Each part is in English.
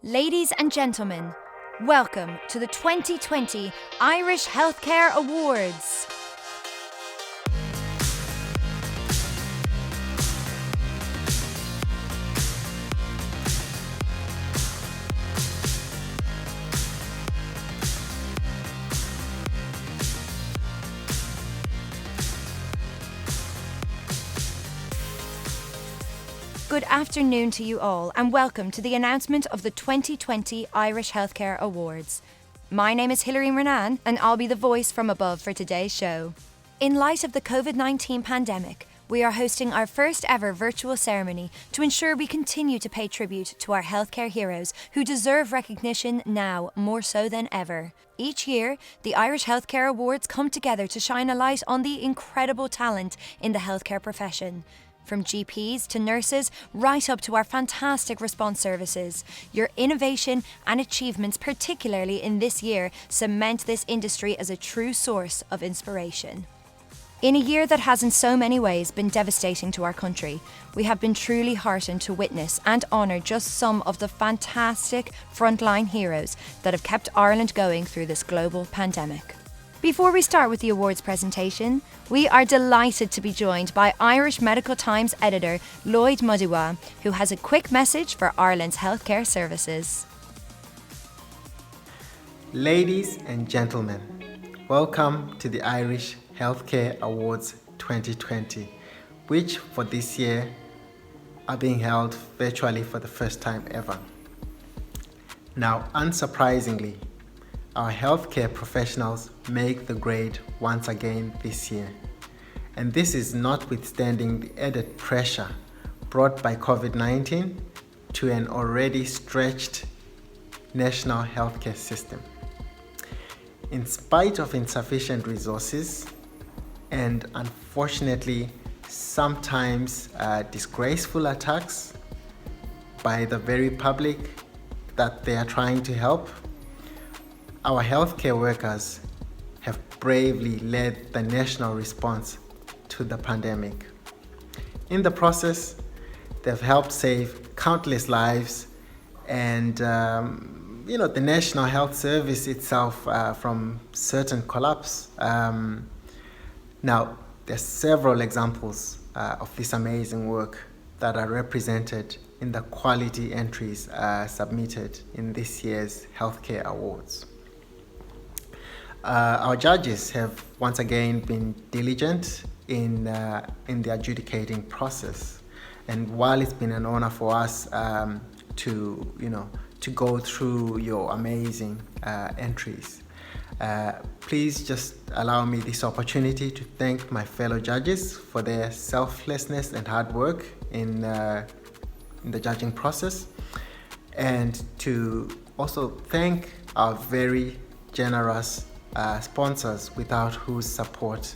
Ladies and gentlemen, welcome to the 2020 Irish Healthcare Awards. Good afternoon to you all and welcome to the announcement of the 2020 Irish Healthcare Awards. My name is Hilary Renan and I'll be the voice from above for today's show. In light of the COVID-19 pandemic, we are hosting our first ever virtual ceremony to ensure we continue to pay tribute to our healthcare heroes who deserve recognition now more so than ever. Each year, the Irish Healthcare Awards come together to shine a light on the incredible talent in the healthcare profession. From GPs to nurses, right up to our fantastic response services. Your innovation and achievements, particularly in this year, cement this industry as a true source of inspiration. In a year that has in so many ways been devastating to our country, we have been truly heartened to witness and honour just some of the fantastic frontline heroes that have kept Ireland going through this global pandemic. Before we start with the awards presentation, we are delighted to be joined by Irish Medical Times editor Lloyd Modiwa, who has a quick message for Ireland's healthcare services. Ladies and gentlemen, welcome to the Irish Healthcare Awards 2020, which for this year are being held virtually for the first time ever. Now, unsurprisingly, our healthcare professionals make the grade once again this year. And this is notwithstanding the added pressure brought by COVID-19 to an already stretched national healthcare system. In spite of insufficient resources and unfortunately sometimes disgraceful attacks by the very public that they are trying to help, our healthcare workers have bravely led the national response to the pandemic. In the process, they've helped save countless lives and the National Health Service itself from certain collapse. Now, there's several examples of this amazing work that are represented in the quality entries submitted in this year's Healthcare Awards. Our judges have once again been diligent in the adjudicating process, and while it's been an honor for us to go through your amazing entries, please just allow me this opportunity to thank my fellow judges for their selflessness and hard work in the judging process, and to also thank our very generous sponsors without whose support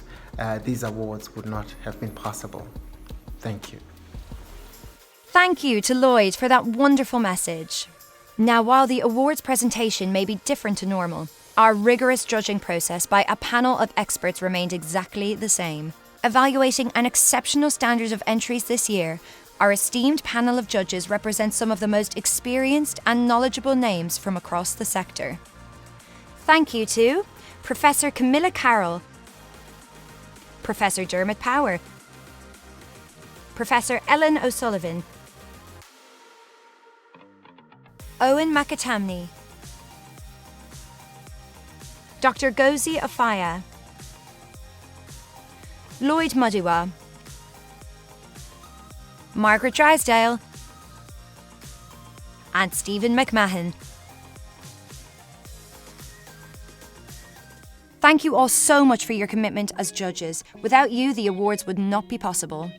these awards would not have been possible. Thank you. Thank you to Lloyd for that wonderful message. Now, while the awards presentation may be different to normal, our rigorous judging process by a panel of experts remained exactly the same. Evaluating an exceptional standard of entries this year, our esteemed panel of judges represents some of the most experienced and knowledgeable names from across the sector. Thank you to Professor Camilla Carroll, Professor Dermot Power, Professor Ellen O'Sullivan, Owen McAtamney, Dr. Gozi Afaya, Lloyd Modiwa, Margaret Drysdale, and Stephen McMahon. Thank you all so much for your commitment as judges. Without you, the awards would not be possible.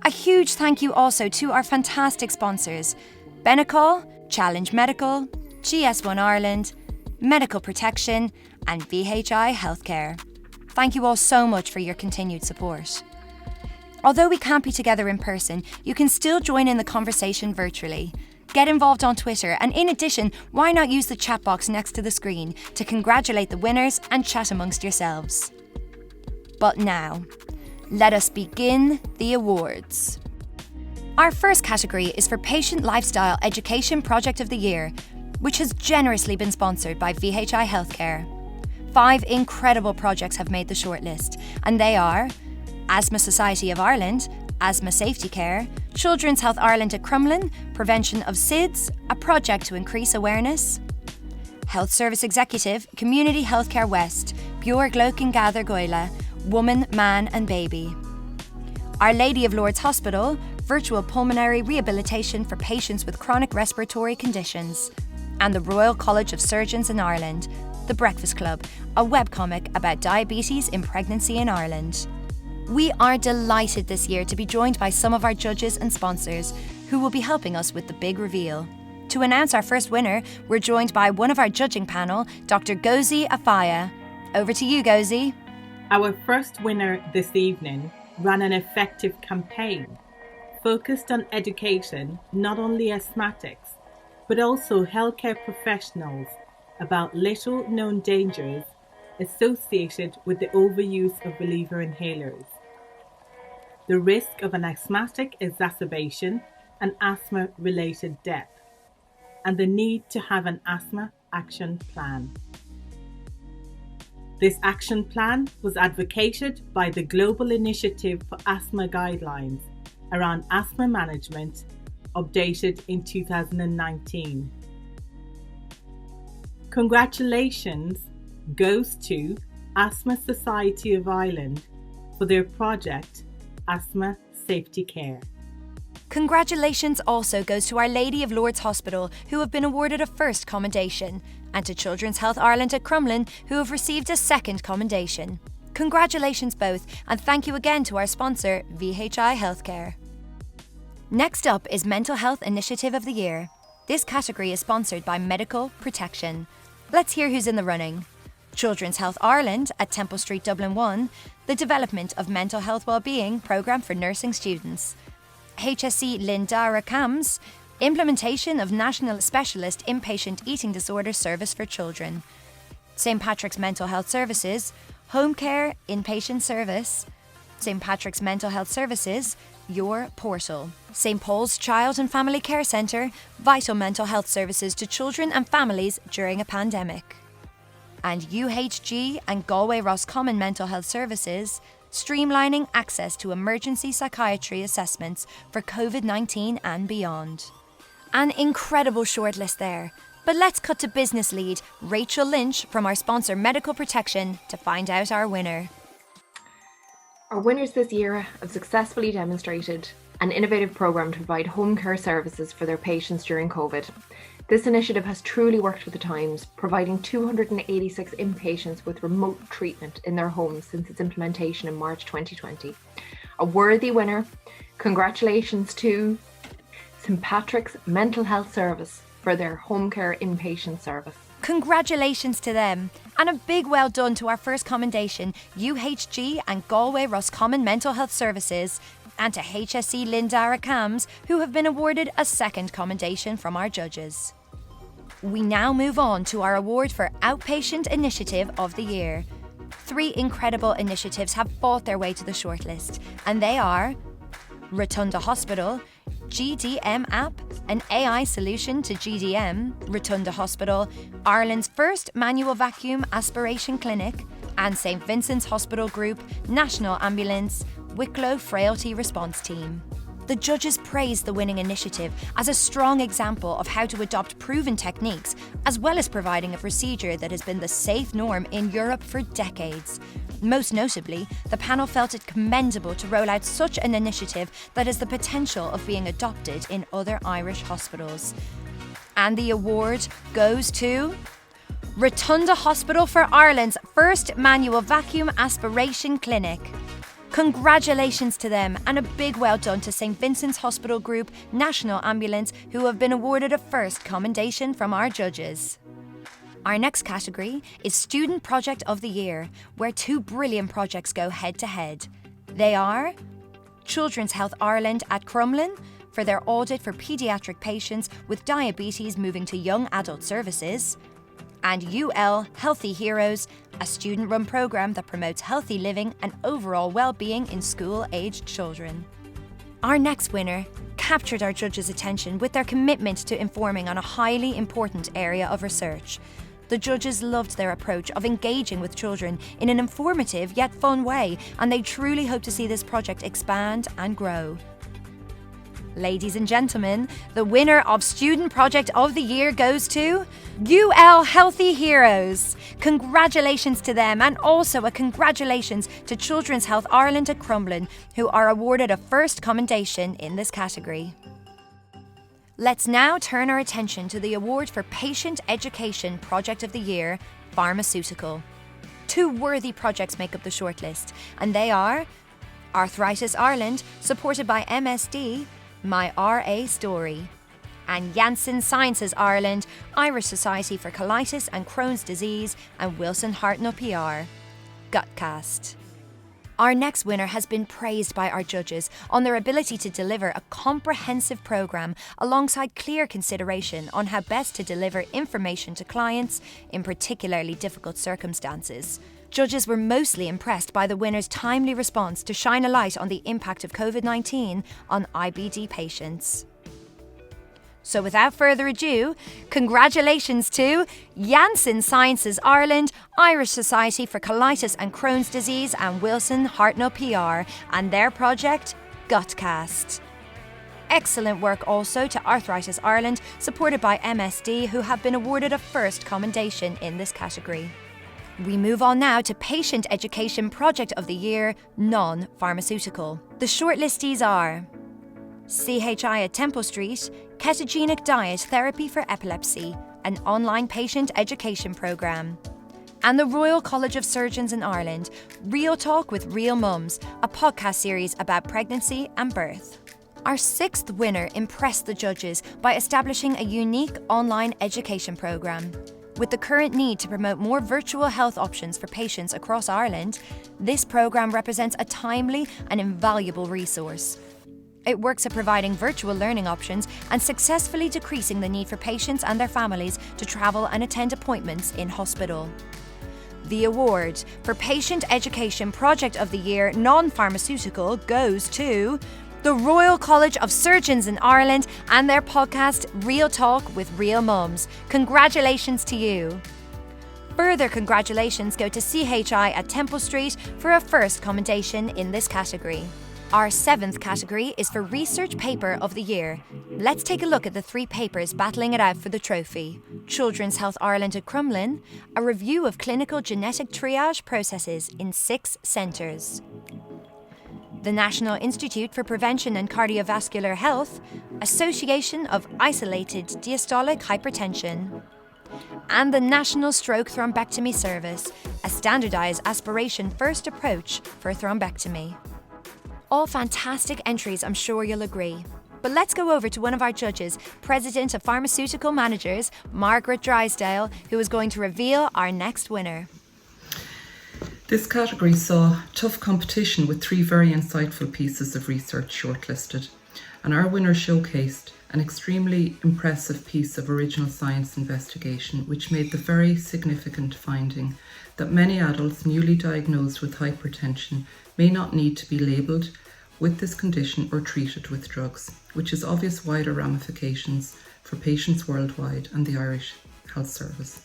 A huge thank you also to our fantastic sponsors, Benecol, Challenge Medical, GS1 Ireland, Medical Protection, and VHI Healthcare. Thank you all so much for your continued support. Although we can't be together in person, you can still join in the conversation virtually. Get involved on Twitter, and in addition, why not use the chat box next to the screen to congratulate the winners and chat amongst yourselves. But now, let us begin the awards. Our first category is for Patient Lifestyle Education Project of the Year, which has generously been sponsored by VHI Healthcare. 5 incredible projects have made the shortlist, and they are Asthma Society of Ireland, Asthma Safety Care, Children's Health Ireland at Crumlin, Prevention of SIDS, a project to increase awareness, Health Service Executive, Community Healthcare West, Pure Gloken Gather Goila, Woman, Man and Baby. Our Lady of Lourdes Hospital, Virtual Pulmonary Rehabilitation for Patients with Chronic Respiratory Conditions. And the Royal College of Surgeons in Ireland, The Breakfast Club, a webcomic about diabetes in pregnancy in Ireland. We are delighted this year to be joined by some of our judges and sponsors who will be helping us with the big reveal. To announce our first winner, we're joined by one of our judging panel, Dr. Gozi Afaya. Over to you, Gozi. Our first winner this evening ran an effective campaign focused on education, not only asthmatics, but also healthcare professionals about little known dangers associated with the overuse of reliever inhalers, the risk of an asthmatic exacerbation and asthma-related death, and the need to have an asthma action plan. This action plan was advocated by the Global Initiative for Asthma Guidelines around asthma management, updated in 2019. Congratulations goes to Asthma Society of Ireland for their project Asthma Safety Care. Congratulations also goes to Our Lady of Lourdes Hospital, who have been awarded a first commendation, and to Children's Health Ireland at Crumlin, who have received a second commendation. Congratulations both, and thank you again to our sponsor, VHI Healthcare. Next up is Mental Health Initiative of the Year. This category is sponsored by Medical Protection. Let's hear who's in the running. Children's Health Ireland at Temple Street, Dublin 1, the development of mental health wellbeing programme for nursing students. HSC Lindara CAMS, implementation of National Specialist Inpatient Eating Disorder Service for Children. St Patrick's Mental Health Services, Home Care Inpatient Service. St Patrick's Mental Health Services, Your Portal. St Paul's Child and Family Care Centre, vital mental health services to children and families during a pandemic. And UHG and Galway Roscommon Mental Health Services, streamlining access to emergency psychiatry assessments for COVID-19 and beyond. An incredible shortlist there. But let's cut to business lead Rachel Lynch from our sponsor Medical Protection to find out our winner. Our winners this year have successfully demonstrated an innovative programme to provide home care services for their patients during COVID. This initiative has truly worked with the times, providing 286 inpatients with remote treatment in their homes since its implementation in March 2020. A worthy winner. Congratulations to St Patrick's Mental Health Service for their home care inpatient service. Congratulations to them, and a big well done to our first commendation, UHG and Galway Roscommon Mental Health Services, and to HSC Lindara CAMS, who have been awarded a second commendation from our judges. We now move on to our award for Outpatient Initiative of the Year. 3 incredible initiatives have fought their way to the shortlist, and they are Rotunda Hospital, GDM app, an AI solution to GDM, Rotunda Hospital, Ireland's first manual vacuum aspiration clinic, and St Vincent's Hospital Group, National Ambulance, Wicklow Frailty Response Team. The judges praised the winning initiative as a strong example of how to adopt proven techniques, as well as providing a procedure that has been the safe norm in Europe for decades. Most notably, the panel felt it commendable to roll out such an initiative that has the potential of being adopted in other Irish hospitals. And the award goes to Rotunda Hospital for Ireland's first manual vacuum aspiration clinic. Congratulations to them, and a big well done to St Vincent's Hospital Group, National Ambulance, who have been awarded a first commendation from our judges. Our next category is Student Project of the Year, where 2 brilliant projects go head to head. They are Children's Health Ireland at Crumlin for their audit for paediatric patients with diabetes moving to young adult services, and UL Healthy Heroes, a student-run programme that promotes healthy living and overall well-being in school-aged children. Our next winner, captured our judges' attention with their commitment to informing on a highly important area of research. The judges loved their approach of engaging with children in an informative yet fun way, and they truly hope to see this project expand and grow. Ladies and gentlemen, the winner of Student Project of the Year goes to UL Healthy Heroes. Congratulations to them, and also a congratulations to Children's Health Ireland at Crumlin, who are awarded a first commendation in this category. Let's now turn our attention to the award for Patient Education Project of the Year, Pharmaceutical. 2 worthy projects make up the shortlist, and they are Arthritis Ireland, supported by MSD, My RA Story, and Janssen Sciences Ireland, Irish Society for Colitis and Crohn's Disease, and Wilson Hartnell PR, Gutcast. Our next winner has been praised by our judges on their ability to deliver a comprehensive programme alongside clear consideration on how best to deliver information to clients in particularly difficult circumstances. Judges were mostly impressed by the winner's timely response to shine a light on the impact of COVID-19 on IBD patients. So without further ado, congratulations to Janssen Sciences Ireland, Irish Society for Colitis and Crohn's Disease, and Wilson Hartnell PR and their project, Gutcast. Excellent work also to Arthritis Ireland, supported by MSD, who have been awarded a first commendation in this category. We move on now to Patient Education Project of the Year, non-pharmaceutical. The shortlistees are CHI at Temple Street, Ketogenic Diet Therapy for Epilepsy, an online patient education programme, and the Royal College of Surgeons in Ireland, Real Talk with Real Mums, a podcast series about pregnancy and birth. Our 6th winner impressed the judges by establishing a unique online education programme. With the current need to promote more virtual health options for patients across Ireland, this programme represents a timely and invaluable resource. It works at providing virtual learning options and successfully decreasing the need for patients and their families to travel and attend appointments in hospital. The award for Patient Education Project of the Year non-pharmaceutical goes to the Royal College of Surgeons in Ireland and their podcast Real Talk with Real Mums. Congratulations to you. Further congratulations go to CHI at Temple Street for a first commendation in this category. Our 7th category is for Research Paper of the Year. Let's take a look at the 3 papers battling it out for the trophy. Children's Health Ireland at Crumlin, a review of clinical genetic triage processes in 6 centres. The National Institute for Prevention and Cardiovascular Health, Association of Isolated Diastolic Hypertension. And the National Stroke Thrombectomy Service, a standardised aspiration first approach for thrombectomy. All fantastic entries, I'm sure you'll agree. But let's go over to one of our judges, President of Pharmaceutical Managers, Margaret Drysdale, who is going to reveal our next winner. This category saw tough competition with 3 very insightful pieces of research shortlisted, and our winner showcased an extremely impressive piece of original science investigation which made the very significant finding that many adults newly diagnosed with hypertension may not need to be labelled with this condition or treated with drugs, which has obvious wider ramifications for patients worldwide and the Irish Health Service.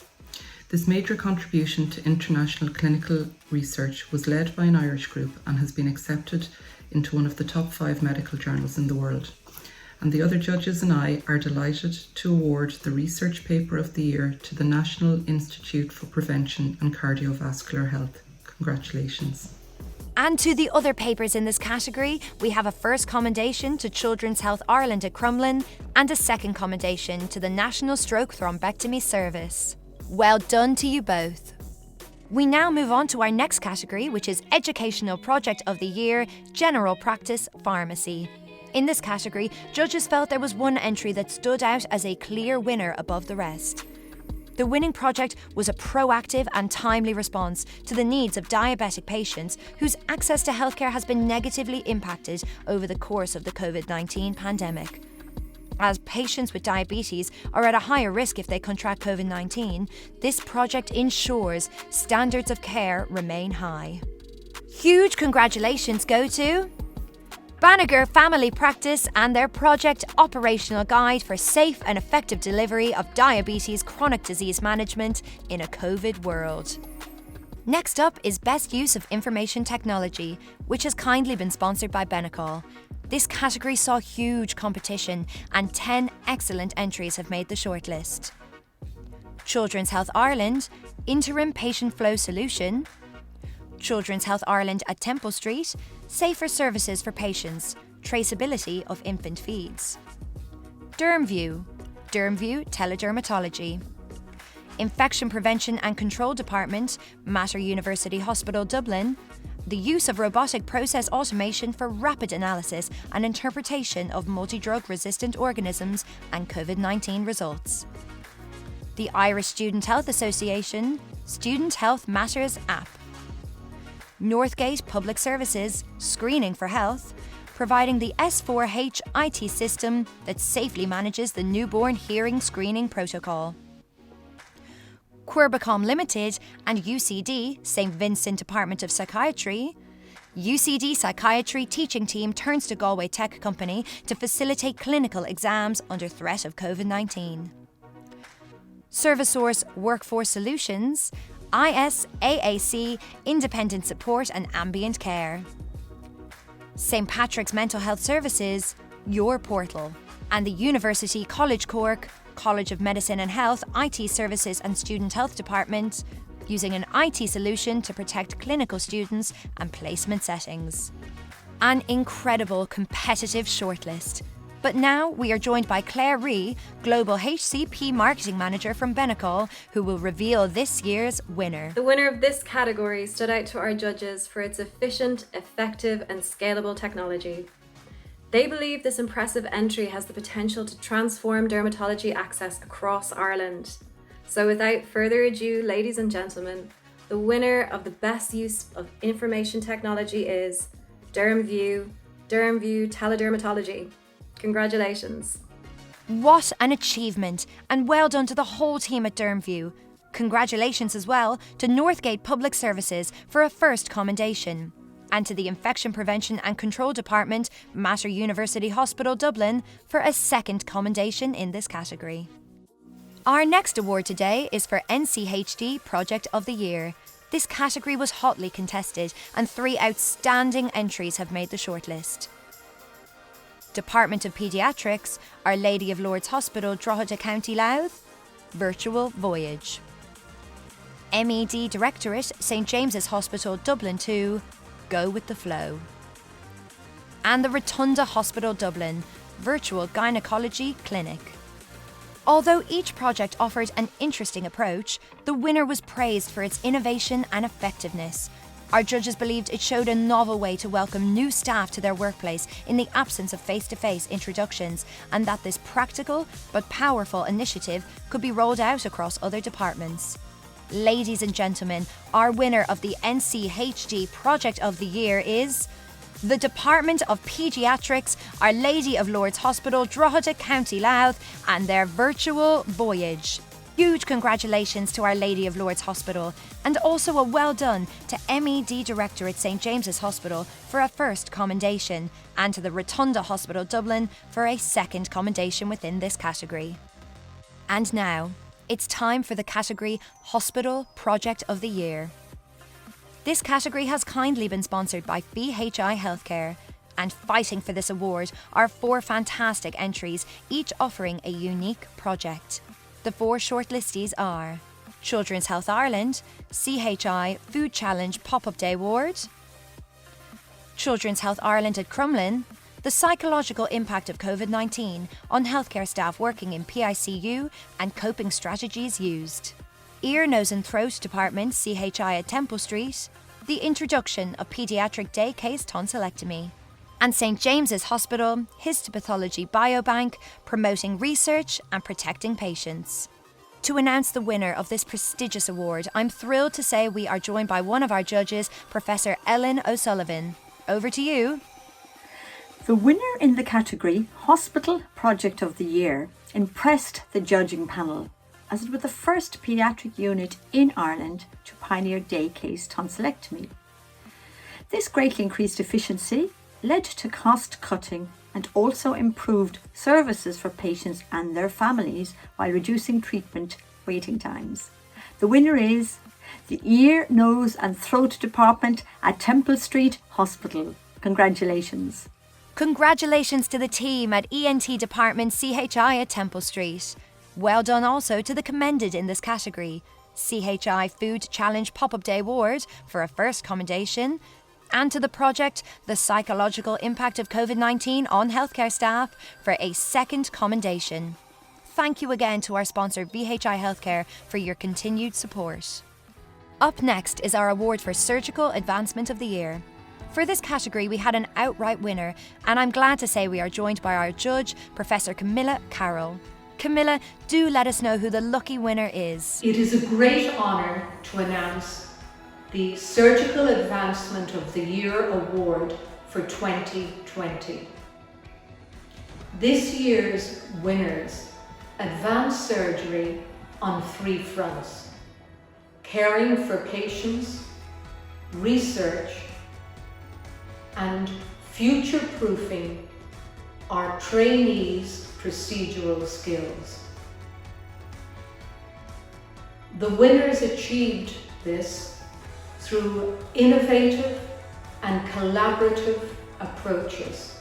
This major contribution to international clinical research was led by an Irish group and has been accepted into one of the top 5 medical journals in the world. And the other judges and I are delighted to award the Research Paper of the Year to the National Institute for Prevention and Cardiovascular Health. Congratulations. And to the other papers in this category, we have a first commendation to Children's Health Ireland at Crumlin and a second commendation to the National Stroke Thrombectomy Service. Well done to you both. We now move on to our next category, which is Educational Project of the Year, General Practice Pharmacy. In this category, judges felt there was one entry that stood out as a clear winner above the rest. The winning project was a proactive and timely response to the needs of diabetic patients whose access to healthcare has been negatively impacted over the course of the COVID-19 pandemic. As patients with diabetes are at a higher risk if they contract COVID-19, this project ensures standards of care remain high. Huge congratulations go to Banagher Family Practice and their Project Operational Guide for Safe and Effective Delivery of Diabetes Chronic Disease Management in a COVID World. Next up is Best Use of Information Technology, which has kindly been sponsored by Benecall. This category saw huge competition and 10 excellent entries have made the shortlist. Children's Health Ireland, Interim Patient Flow Solution. Children's Health Ireland at Temple Street, Safer Services for Patients, Traceability of Infant Feeds. DermView, DermView Teledermatology. Infection Prevention and Control Department, Mater University Hospital Dublin, the use of robotic process automation for rapid analysis and interpretation of multi-drug resistant organisms and COVID-19 results. The Irish Student Health Association, Student Health Matters app. Northgate Public Services, Screening for Health, providing the S4H IT system that safely manages the newborn hearing screening protocol. Querbacom Limited and UCD, St Vincent Department of Psychiatry. UCD Psychiatry teaching team turns to Galway Tech Company to facilitate clinical exams under threat of COVID-19. ServiceSource Workforce Solutions, ISAAC Independent Support and Ambient Care. St Patrick's Mental Health Services, Your Portal, and the University College Cork, College of Medicine and Health IT Services and Student Health Department, using an IT solution to protect clinical students and placement settings. An incredible competitive shortlist. But now we are joined by Claire Ree, Global HCP Marketing Manager from Benecall, who will reveal this year's winner. The winner of this category stood out to our judges for its efficient, effective and scalable technology. They believe this impressive entry has the potential to transform dermatology access across Ireland. So without further ado, ladies and gentlemen, the winner of the best use of information technology is DermView Teledermatology. Congratulations. What an achievement, and well done to the whole team at DermView. Congratulations as well to Northgate Public Services for a first commendation, and to the Infection Prevention and Control Department, Mater University Hospital Dublin, for a second commendation in this category. Our next award today is for NCHD Project of the Year. This category was hotly contested, and 3 outstanding entries have made the shortlist. Department of Paediatrics, Our Lady of Lourdes Hospital, Drogheda, County Louth, Virtual Voyage. MED Directorate, St James's Hospital, Dublin 2, Go with the Flow. And the Rotunda Hospital, Dublin, Virtual Gynecology Clinic. Although each project offered an interesting approach, the winner was praised for its innovation and effectiveness. Our judges believed it showed a novel way to welcome new staff to their workplace in the absence of face-to-face introductions, and that this practical but powerful initiative could be rolled out across other departments. Ladies and gentlemen, our winner of the NCHD Project of the Year is the Department of Paediatrics, Our Lady of Lourdes Hospital, Drogheda, County Louth, and their Virtual Voyage. Huge congratulations to Our Lady of Lourdes Hospital, and also a well done to MED Director at St James's Hospital for a first commendation, and to the Rotunda Hospital Dublin for a second commendation within this category. And now, it's time for the category Hospital Project of the Year. This category has kindly been sponsored by BHI Healthcare, and fighting for this award are 4 fantastic entries, each offering a unique project. The 4 shortlistees are Children's Health Ireland, CHI Food Challenge Pop-Up Day Award, Children's Health Ireland at Crumlin, the psychological impact of COVID-19 on healthcare staff working in PICU and coping strategies used, Ear, Nose and Throat Department CHI at Temple Street, the introduction of paediatric day case tonsillectomy, and St James's Hospital Histopathology Biobank, promoting research and protecting patients. To announce the winner of this prestigious award, I'm thrilled to say we are joined by one of our judges, Professor Ellen O'Sullivan. Over to you. The winner in the category Hospital Project of the Year impressed the judging panel, as it was the first paediatric unit in Ireland to pioneer day case tonsillectomy. This greatly increased efficiency led to cost cutting and also improved services for patients and their families while reducing treatment waiting times. The winner is the Ear, Nose and Throat Department at Temple Street Hospital. Congratulations. Congratulations to the team at ENT Department CHI at Temple Street. Well done also to the commended in this category, CHI Food Challenge Pop-Up Day Award for a first commendation, and to the project The Psychological Impact of COVID-19 on Healthcare Staff for a second commendation. Thank you again to our sponsor VHI Healthcare for your continued support. Up next is our award for Surgical Advancement of the Year. For this category, we had an outright winner, and I'm glad to say we are joined by our judge, Professor Camilla Carroll. Camilla, do let us know who the lucky winner is. It is a great honour to announce the Surgical Advancement of the Year Award for 2020. This year's winners advanced surgery on 3 fronts: caring for patients, research, and future-proofing our trainees' procedural skills. The winners achieved this through innovative and collaborative approaches,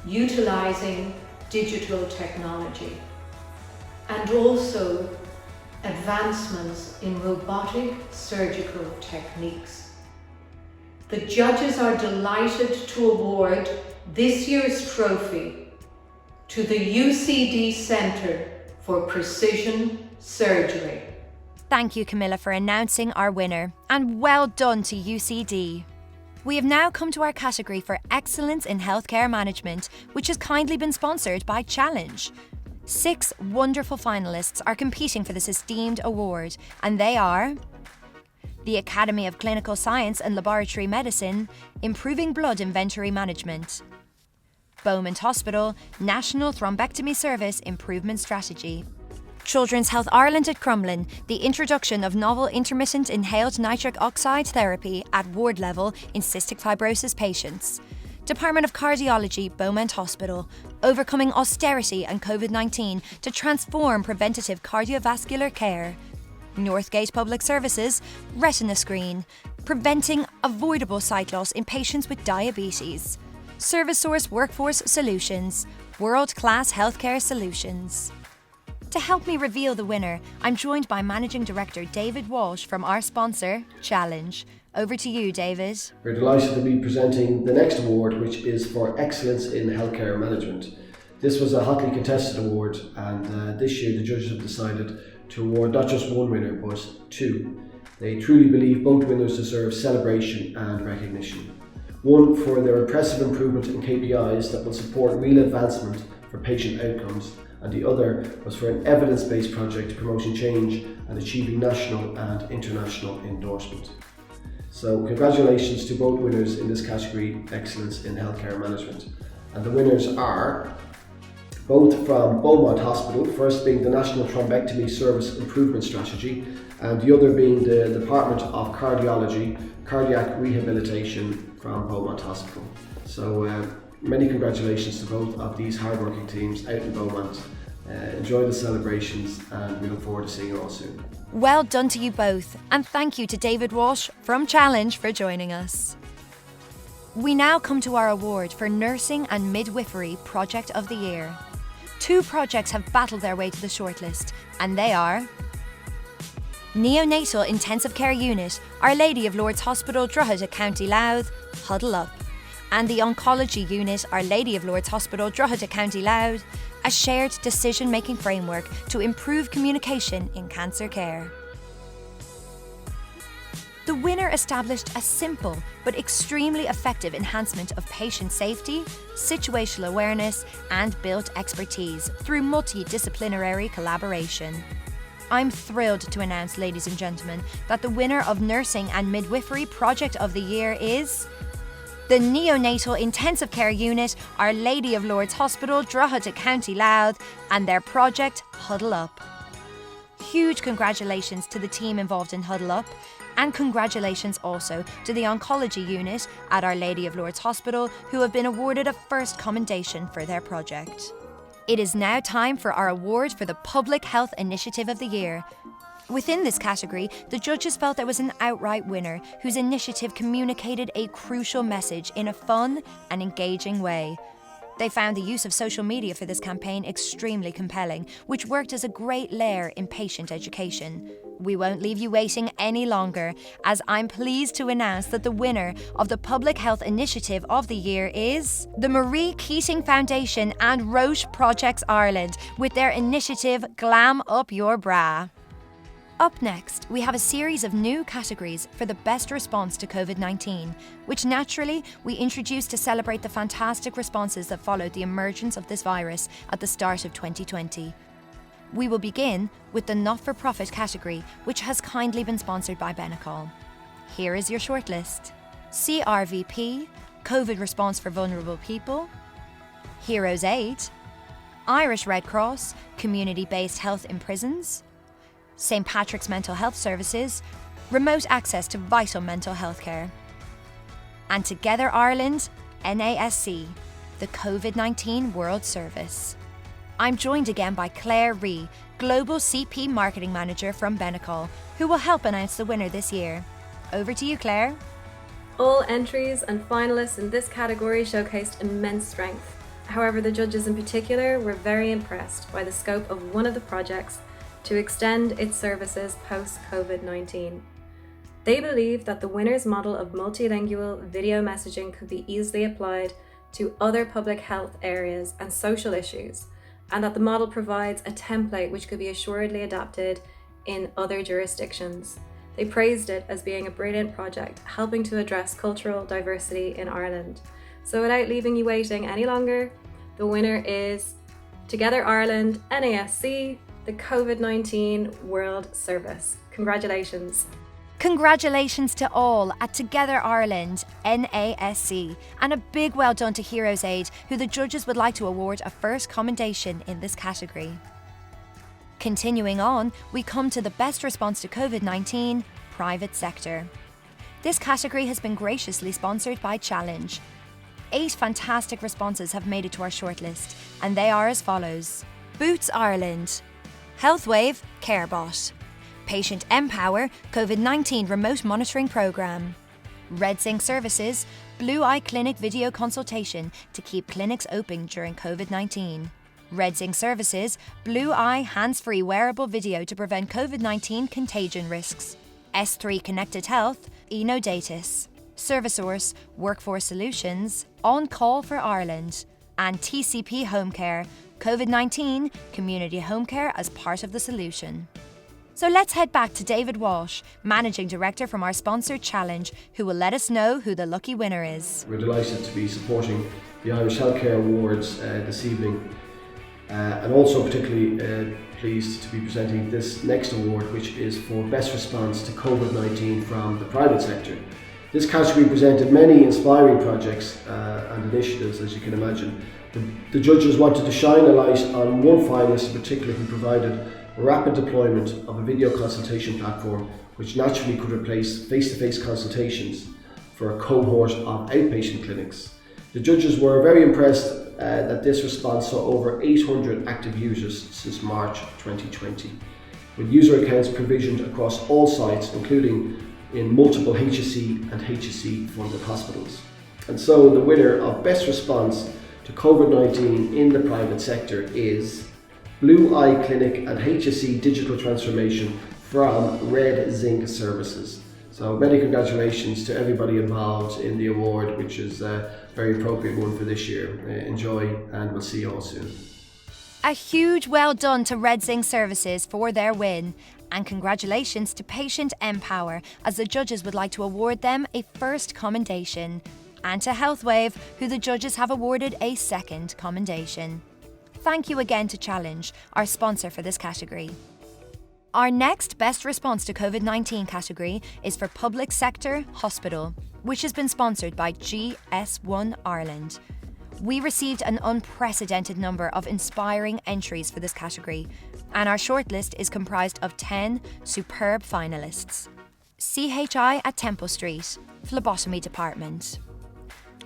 utilising digital technology, and also advancements in robotic surgical techniques. The judges are delighted to award this year's trophy to the UCD Centre for Precision Surgery. Thank you, Camilla, for announcing our winner, and well done to UCD. We have now come to our category for Excellence in Healthcare Management, which has kindly been sponsored by Challenge. 6 wonderful finalists are competing for this esteemed award, and they are the Academy of Clinical Science and Laboratory Medicine, Improving Blood Inventory Management; Beaumont Hospital, National Thrombectomy Service Improvement Strategy; Children's Health Ireland at Crumlin, the introduction of novel intermittent inhaled nitric oxide therapy at ward level in cystic fibrosis patients; Department of Cardiology, Beaumont Hospital, overcoming austerity and COVID-19 to transform preventative cardiovascular care; Northgate Public Services, Retina Screen, preventing avoidable sight loss in patients with diabetes; ServiceSource Workforce Solutions, world-class healthcare solutions. To help me reveal the winner, I'm joined by Managing Director David Walsh from our sponsor, Challenge. Over to you, David. We're delighted to be presenting the next award, which is for Excellence in Healthcare Management. This was a hotly contested award, and this year the judges have decided to award not just one winner, but 2. They truly believe both winners deserve celebration and recognition. One for their impressive improvement in KPIs that will support real advancement for patient outcomes, and the other was for an evidence-based project promoting change and achieving national and international endorsement. So congratulations to both winners in this category, Excellence in Healthcare Management. And the winners are both from Beaumont Hospital, first being the National Thrombectomy Service Improvement Strategy, and the other being the Department of Cardiology, Cardiac Rehabilitation from Beaumont Hospital. So many congratulations to both of these hardworking teams out in Beaumont. Enjoy the celebrations, and we look forward to seeing you all soon. Well done to you both, and thank you to David Walsh from Challenge for joining us. We now come to our award for Nursing and Midwifery Project of the Year. 2 projects have battled their way to the shortlist, and they are Neonatal Intensive Care Unit, Our Lady of Lourdes Hospital, Drogheda, County Louth, Huddle Up, and the Oncology Unit, Our Lady of Lourdes Hospital, Drogheda, County Louth, a shared decision-making framework to improve communication in cancer care. The winner established a simple but extremely effective enhancement of patient safety, situational awareness, and built expertise through multidisciplinary collaboration. I'm thrilled to announce, ladies and gentlemen, that the winner of Nursing and Midwifery Project of the Year is the Neonatal Intensive Care Unit, Our Lady of Lourdes Hospital, Drogheda, County Louth, and their project Huddle Up. huge congratulations to the team involved in Huddle Up, and congratulations also to the oncology unit at Our Lady of Lourdes Hospital, who have been awarded a first commendation for their project. It is now time for our award for the Public Health Initiative of the Year. Within this category, the judges felt there was an outright winner whose initiative communicated a crucial message in a fun and engaging way. They found the use of social media for this campaign extremely compelling, which worked as a great layer in patient education. We won't leave you waiting any longer, as I'm pleased to announce that the winner of the Public Health Initiative of the Year is the Marie Keating Foundation and Roche Projects Ireland with their initiative Glam Up Your Bra. Up next, we have a series of new categories for the best response to COVID-19, which naturally we introduced to celebrate the fantastic responses that followed the emergence of this virus at the start of 2020. We will begin with the not-for-profit category, which has kindly been sponsored by Benecol. Here is your shortlist: CRVP, COVID Response for Vulnerable People; Heroes Aid; Irish Red Cross, Community-Based Health in Prisons; St. Patrick's Mental Health Services, Remote Access to Vital Mental Health Care; and Together Ireland, NASC, the COVID-19 World Service. I'm joined again by Claire Ree, Global CP Marketing Manager from Benecol, who will help announce the winner this year. Over to you, Claire. All entries and finalists in this category showcased immense strength. However, the judges in particular were very impressed by the scope of one of the projects to extend its services post-COVID-19. They believe that the winner's model of multilingual video messaging could be easily applied to other public health areas and social issues, and that the model provides a template which could be assuredly adapted in other jurisdictions. They praised it as being a brilliant project, helping to address cultural diversity in Ireland. So without leaving you waiting any longer, the winner is Together Ireland, NASC, the COVID-19 World Service. Congratulations. Congratulations to all at Together Ireland, NASC, and a big well done to Heroes Aid, who the judges would like to award a first commendation in this category. Continuing on, we come to the best response to COVID-19, private sector. This category has been graciously sponsored by Challenge. 8 fantastic responses have made it to our shortlist, and they are as follows: Boots Ireland, HealthWave CareBot, Patient Empower COVID-19 Remote Monitoring Programme, Red Zinc Services Blue Eye Clinic Video Consultation to keep clinics open during COVID-19, Red Zinc Services Blue Eye Hands-Free Wearable Video to prevent COVID-19 contagion risks, S3 Connected Health Enodatus, ServiceSource Workforce Solutions On Call for Ireland, and TCP Home Care COVID-19 Community Home Care as part of the solution. So let's head back to David Walsh, Managing Director from our sponsor Challenge, who will let us know who the lucky winner is. We're delighted to be supporting the Irish Healthcare Awards this evening, and also particularly pleased to be presenting this next award, which is for Best Response to COVID-19 from the private sector. This category presented many inspiring projects and initiatives, as you can imagine. The judges wanted to shine a light on one finalist in particular who provided rapid deployment of a video consultation platform which naturally could replace face-to-face consultations for a cohort of outpatient clinics. The judges were very impressed that this response saw over 800 active users since March 2020, with user accounts provisioned across all sites, including in multiple HSE and HSE funded hospitals. And so the winner of Best Response to COVID-19 in the private sector is Blue Eye Clinic and HSE Digital Transformation from Red Zinc Services. So many congratulations to everybody involved in the award, which is a very appropriate one for this year. Enjoy, and we'll see you all soon. A huge well done to Red Zinc Services for their win, and congratulations to Patient Empower, as the judges would like to award them a first commendation, and to HealthWave, who the judges have awarded a second commendation. Thank you again to Challenge, our sponsor for this category. Our next Best Response to COVID-19 category is for Public Sector Hospital, which has been sponsored by GS1 Ireland. We received an unprecedented number of inspiring entries for this category, and our shortlist is comprised of 10 superb finalists. CHI at Temple Street, Phlebotomy Department.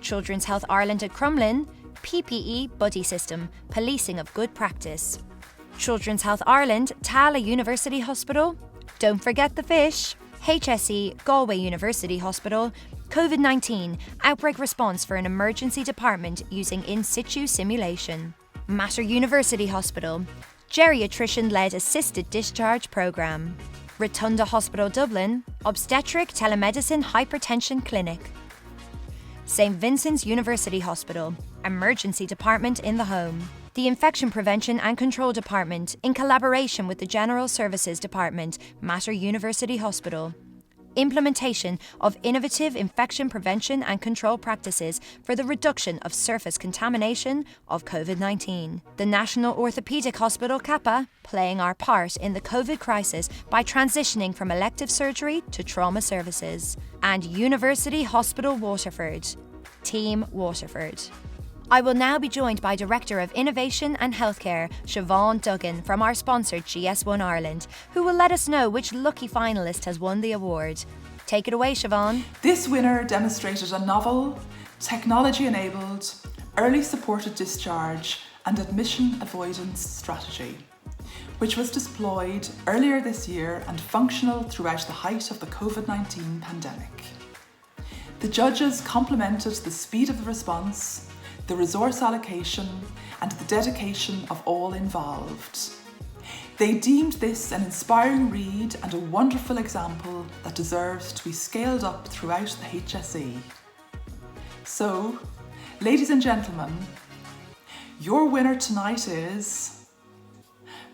Children's Health Ireland at Crumlin, PPE Buddy System, Policing of Good Practice. Children's Health Ireland, Tala University Hospital. Don't forget the fish. HSE, Galway University Hospital. COVID-19, Outbreak Response for an Emergency Department using in situ simulation. Mater University Hospital, Geriatrician-led Assisted Discharge Programme. Rotunda Hospital Dublin, Obstetric Telemedicine Hypertension Clinic. St Vincent's University Hospital, Emergency Department in the Home. The Infection Prevention and Control Department, in collaboration with the General Services Department, Mater University Hospital. Implementation of innovative infection prevention and control practices for the reduction of surface contamination of COVID-19. The National Orthopaedic Hospital CAPA, playing our part in the COVID crisis by transitioning from elective surgery to trauma services. And University Hospital Waterford, Team Waterford. I will now be joined by Director of Innovation and Healthcare, Siobhan Duggan, from our sponsor GS1 Ireland, who will let us know which lucky finalist has won the award. Take it away, Siobhan. This winner demonstrated a novel, technology-enabled, early supported discharge and admission avoidance strategy, which was deployed earlier this year and functional throughout the height of the COVID-19 pandemic. The judges complimented the speed of the response, the resource allocation and the dedication of all involved. They deemed this an inspiring read and a wonderful example that deserves to be scaled up throughout the HSE. So, ladies and gentlemen, your winner tonight is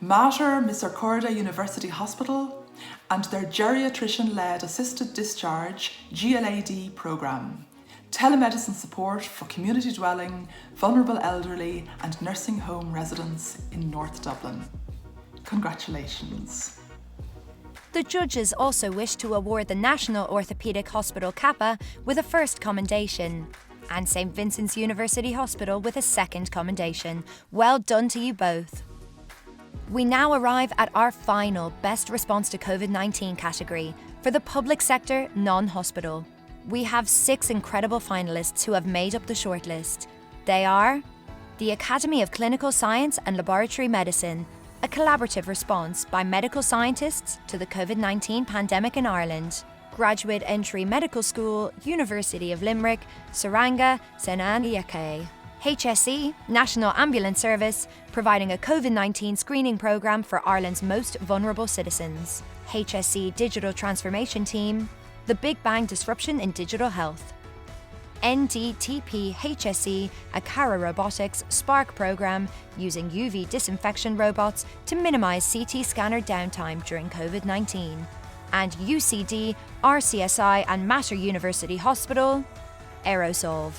Mater Misericordia University Hospital and their geriatrician-led assisted discharge GLAD programme. Telemedicine support for community dwelling, vulnerable elderly and nursing home residents in North Dublin. Congratulations. The judges also wish to award the National Orthopaedic Hospital CAPA with a first commendation and St Vincent's University Hospital with a second commendation. Well done to you both. We now arrive at our final Best Response to COVID-19 category for the public sector non-hospital. We have 6 incredible finalists who have made up the shortlist. They are the Academy of Clinical Science and Laboratory Medicine, a collaborative response by medical scientists to the COVID-19 pandemic in Ireland. Graduate Entry Medical School, University of Limerick, Saranga Senaniyake. HSE, National Ambulance Service, providing a COVID-19 screening programme for Ireland's most vulnerable citizens. HSE Digital Transformation Team, the Big Bang Disruption in Digital Health. NDTP HSE, Akara Robotics Spark Programme, using UV disinfection robots to minimise CT scanner downtime during COVID-19. And UCD, RCSI and Mater University Hospital, Aerosolve.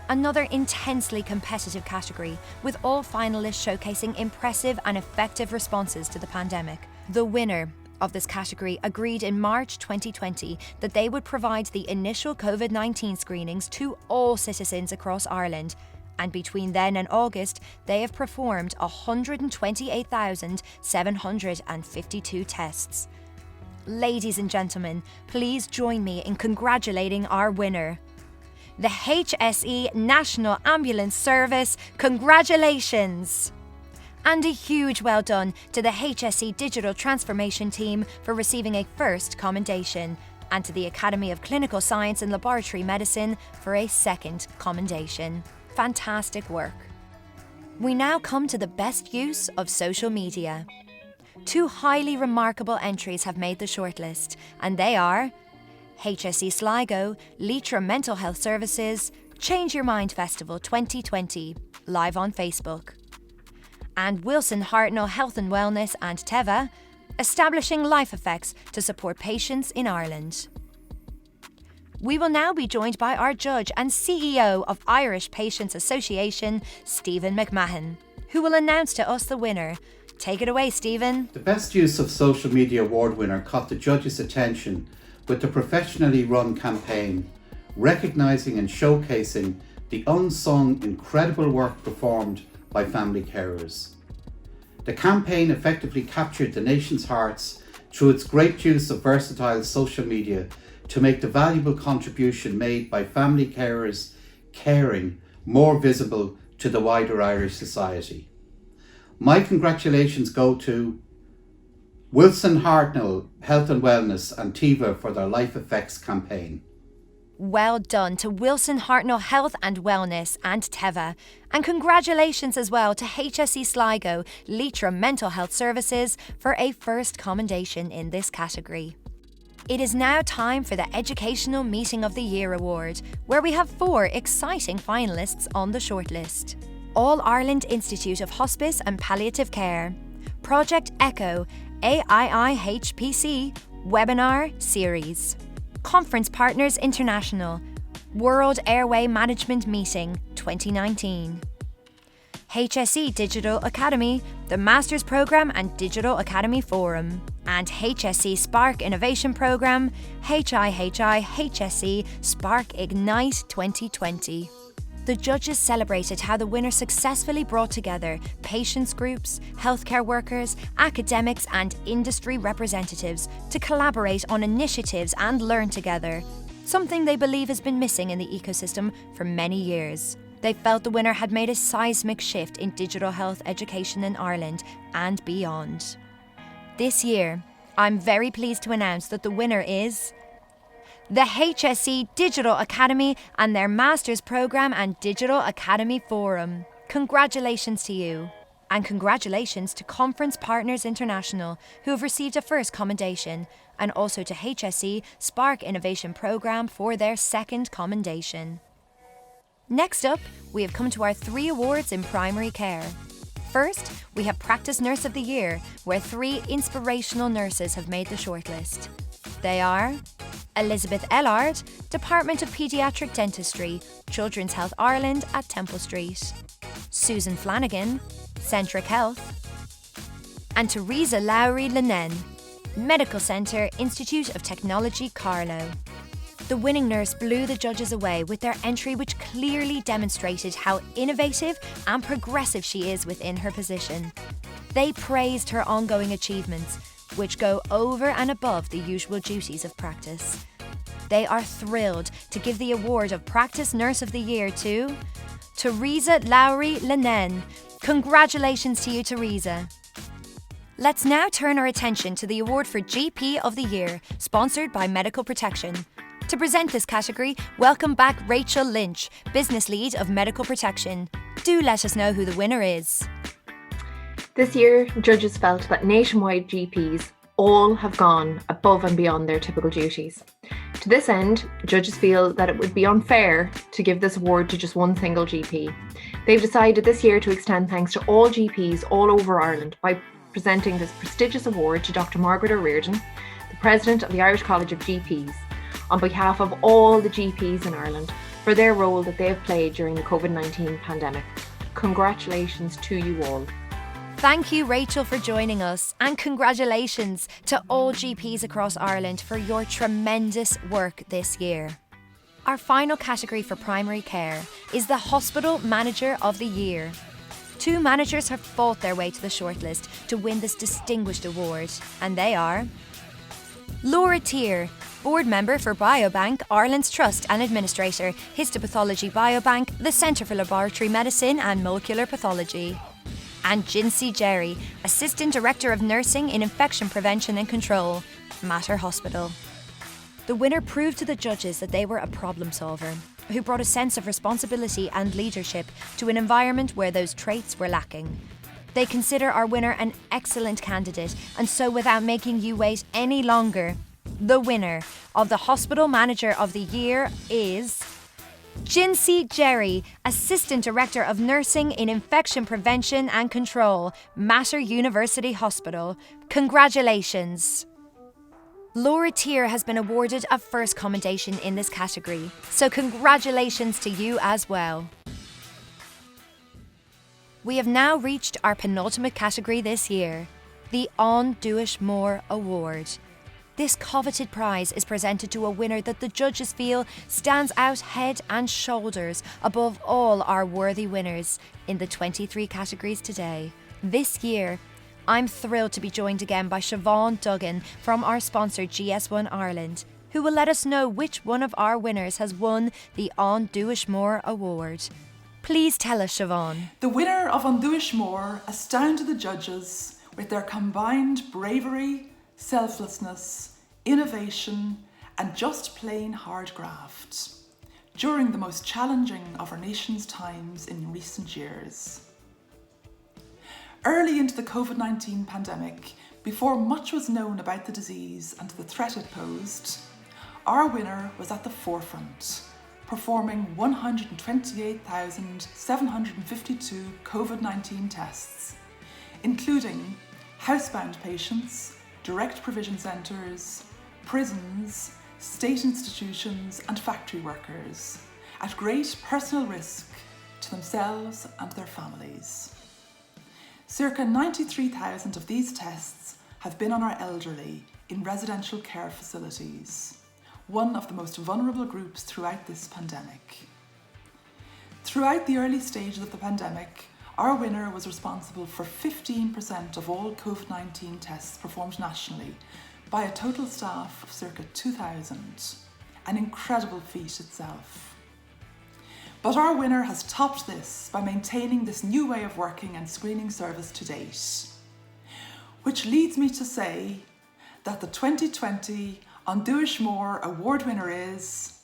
Another intensely competitive category, with all finalists showcasing impressive and effective responses to the pandemic. The winner of this category agreed in March 2020 that they would provide the initial COVID-19 screenings to all citizens across Ireland, and between then and August, they have performed 128,752 tests. Ladies and gentlemen, please join me in congratulating our winner. The HSE National Ambulance Service, congratulations! And a huge well done to the HSE Digital Transformation Team for receiving a first commendation, and to the Academy of Clinical Science and Laboratory Medicine for a second commendation. Fantastic work. We now come to the best use of social media. 2 highly remarkable entries have made the shortlist, and they are HSE Sligo, Leitrim Mental Health Services, Change Your Mind Festival 2020, live on Facebook. And Wilson Hartnell Health and Wellness and Teva, establishing life effects to support patients in Ireland. We will now be joined by our judge and CEO of Irish Patients Association, Stephen McMahon, who will announce to us the winner. Take it away, Stephen. The Best Use of Social Media Award winner caught the judges' attention with the professionally run campaign, recognising and showcasing the unsung incredible work performed by family carers. The campaign effectively captured the nation's hearts through its great use of versatile social media to make the valuable contribution made by family carers caring more visible to the wider Irish society. My congratulations go to Wilson Hartnell Health and Wellness and Tiva for their Life Effects campaign. Well done to Wilson Hartnell Health and Wellness and Teva. And congratulations as well to HSE Sligo, Leitrim Mental Health Services for a first commendation in this category. It is now time for the Educational Meeting of the Year Award, where we have 4 exciting finalists on the shortlist. All Ireland Institute of Hospice and Palliative Care, Project ECHO, AIIHPC, Webinar Series, Conference Partners International, World Airway Management Meeting 2019, HSE Digital Academy, the Masters Programme and Digital Academy Forum, and HSE Spark Innovation Programme, HSE Spark Ignite 2020. The judges celebrated how the winner successfully brought together patients groups, healthcare workers, academics and industry representatives to collaborate on initiatives and learn together, something they believe has been missing in the ecosystem for many years. They felt the winner had made a seismic shift in digital health education in Ireland and beyond. This year, I'm very pleased to announce that the winner is the HSE Digital Academy and their Masters Programme and Digital Academy Forum. Congratulations to you. And congratulations to Conference Partners International, who have received a first commendation, and also to HSE Spark Innovation Programme for their second commendation. Next up, we have come to our 3 awards in primary care. First, we have Practice Nurse of the Year, where 3 inspirational nurses have made the shortlist. They are Elizabeth Ellard, Department of Paediatric Dentistry, Children's Health Ireland at Temple Street, Susan Flanagan, Centric Health, and Teresa Lowry-Lenen, Medical Centre, Institute of Technology, Carlow. The winning nurse blew the judges away with their entry, which clearly demonstrated how innovative and progressive she is within her position. They praised her ongoing achievements, which go over and above the usual duties of practice. They are thrilled to give the award of Practice Nurse of the Year to Teresa Lowry-Lenen. Congratulations to you, Teresa. Let's now turn our attention to the award for GP of the Year, sponsored by Medical Protection. To present this category, welcome back Rachel Lynch, Business Lead of Medical Protection. Do let us know who the winner is. This year, judges felt that nationwide GPs all have gone above and beyond their typical duties. To this end, judges feel that it would be unfair to give this award to just one single GP. They've decided this year to extend thanks to all GPs all over Ireland by presenting this prestigious award to Dr. Margaret O'Riordan, the President of the Irish College of GPs, on behalf of all the GPs in Ireland for their role that they have played during the COVID-19 pandemic. Congratulations to you all. Thank you, Rachel, for joining us, and congratulations to all GPs across Ireland for your tremendous work this year. Our final category for primary care is the Hospital Manager of the Year. 2 managers have fought their way to the shortlist to win this distinguished award, and they are Laura Tier, Board Member for Biobank, Ireland's Trust and Administrator, Histopathology Biobank, the Centre for Laboratory Medicine and Molecular Pathology, and Jinsey Jerry, Assistant Director of Nursing in Infection Prevention and Control, Mater Hospital. The winner proved to the judges that they were a problem solver, who brought a sense of responsibility and leadership to an environment where those traits were lacking. They consider our winner an excellent candidate, and so without making you wait any longer, the winner of the Hospital Manager of the Year is Jinsey Jerry, Assistant Director of Nursing in Infection Prevention and Control, Mater University Hospital. Congratulations. Laura Tier has been awarded a first commendation in this category, so congratulations to you as well. We have now reached our penultimate category this year, the An Dúis Mór Award. This coveted prize is presented to a winner that the judges feel stands out head and shoulders above all our worthy winners in the 23 categories today. This year, I'm thrilled to be joined again by Siobhan Duggan from our sponsor GS1 Ireland, who will let us know which one of our winners has won the An Dúis Mór Award. Please tell us, Siobhan. The winner of An Dúis Mór astounded the judges with their combined bravery, selflessness, innovation, and just plain hard graft during the most challenging of our nation's times in recent years. Early into the COVID-19 pandemic, before much was known about the disease and the threat it posed, our winner was at the forefront, performing 128,752 COVID-19 tests, including housebound patients, direct provision centres, prisons, state institutions and factory workers, at great personal risk to themselves and their families. Circa 93,000 of these tests have been on our elderly in residential care facilities, one of the most vulnerable groups throughout this pandemic. Throughout the early stages of the pandemic, our winner was responsible for 15% of all COVID-19 tests performed nationally by a total staff of circa 2,000, an incredible feat itself. But our winner has topped this by maintaining this new way of working and screening service to date, which leads me to say that the 2020 An Dúis Mór Award winner is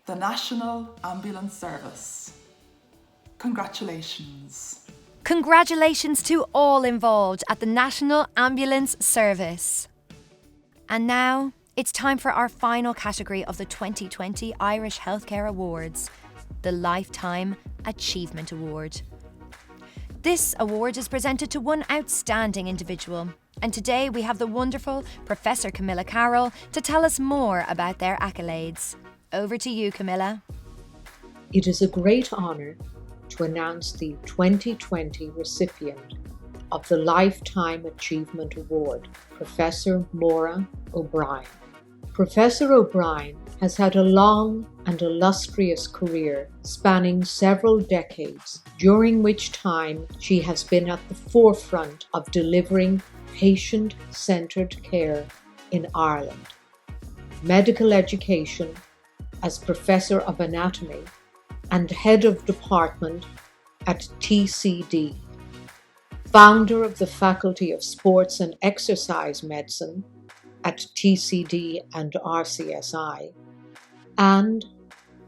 the National Ambulance Service. Congratulations. Congratulations to all involved at the National Ambulance Service. And now, it's time for our final category of the 2020 Irish Healthcare Awards, the Lifetime Achievement Award. This award is presented to one outstanding individual, and today we have the wonderful Professor Camilla Carroll to tell us more about their accolades. Over to you, Camilla. It is a great honour to announce the 2020 recipient of the Lifetime Achievement Award, Professor Maura O'Brien. Professor O'Brien has had a long and illustrious career spanning several decades, during which time she has been at the forefront of delivering patient-centred care in Ireland. Medical education as Professor of Anatomy and Head of Department at TCD, founder of the Faculty of Sports and Exercise Medicine at TCD and RCSI, and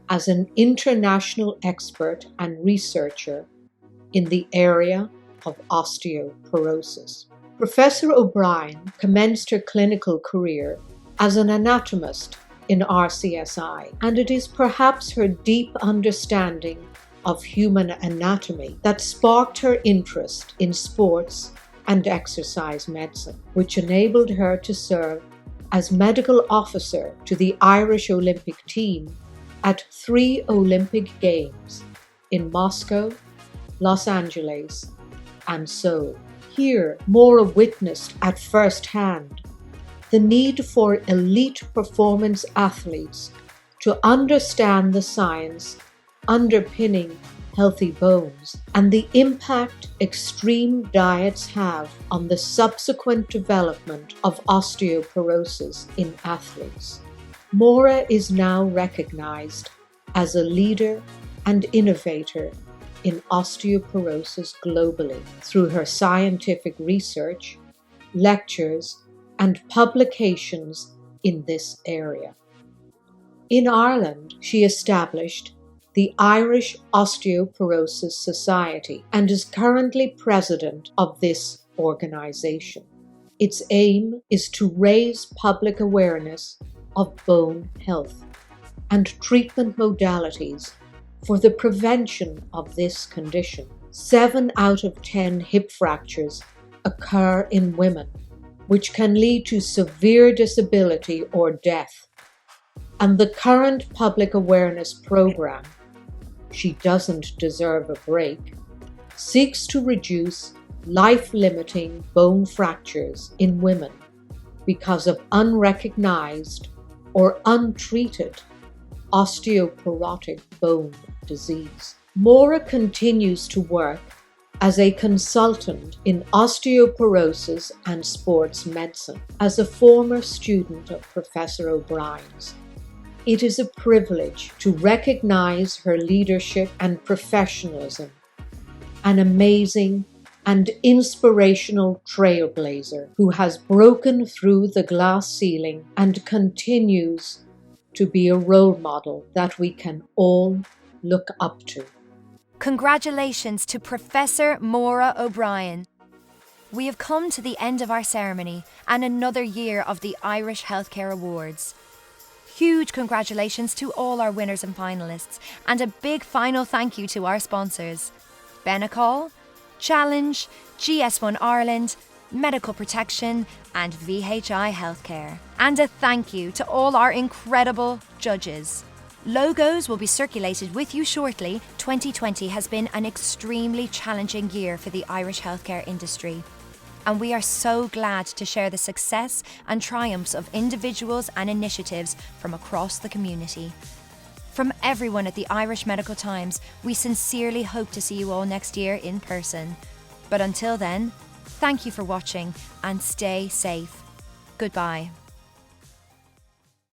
as an international expert and researcher in the area of osteoporosis. Professor O'Brien commenced her clinical career as an anatomist in RCSI, and it is perhaps her deep understanding of human anatomy that sparked her interest in sports and exercise medicine, which enabled her to serve as medical officer to the Irish Olympic team at 3 Olympic Games in Moscow, Los Angeles, and Seoul. Here, Maura witnessed at first hand the need for elite performance athletes to understand the science underpinning healthy bones and the impact extreme diets have on the subsequent development of osteoporosis in athletes. Maura is now recognized as a leader and innovator in osteoporosis globally through her scientific research, lectures, and publications in this area. In Ireland, she established the Irish Osteoporosis Society and is currently president of this organisation. Its aim is to raise public awareness of bone health and treatment modalities for the prevention of this condition. 7 out of 10 hip fractures occur in women, which can lead to severe disability or death. And the current public awareness program, She Doesn't Deserve a Break, seeks to reduce life-limiting bone fractures in women because of unrecognized or untreated osteoporotic bone disease. Maura continues to work as a consultant in osteoporosis and sports medicine, as a former student of Professor O'Brien's. It is a privilege to recognize her leadership and professionalism, an amazing and inspirational trailblazer who has broken through the glass ceiling and continues to be a role model that we can all look up to. Congratulations to Professor Maura O'Brien. We have come to the end of our ceremony and another year of the Irish Healthcare Awards. Huge congratulations to all our winners and finalists, and a big final thank you to our sponsors: Benecol, Challenge, GS1 Ireland, Medical Protection and VHI Healthcare. And a thank you to all our incredible judges. Logos will be circulated with you shortly. 2020 has been an extremely challenging year for the Irish healthcare industry, and we are so glad to share the success and triumphs of individuals and initiatives from across the community. From everyone at the Irish Medical Times, we sincerely hope to see you all next year in person. But until then, thank you for watching and stay safe. Goodbye.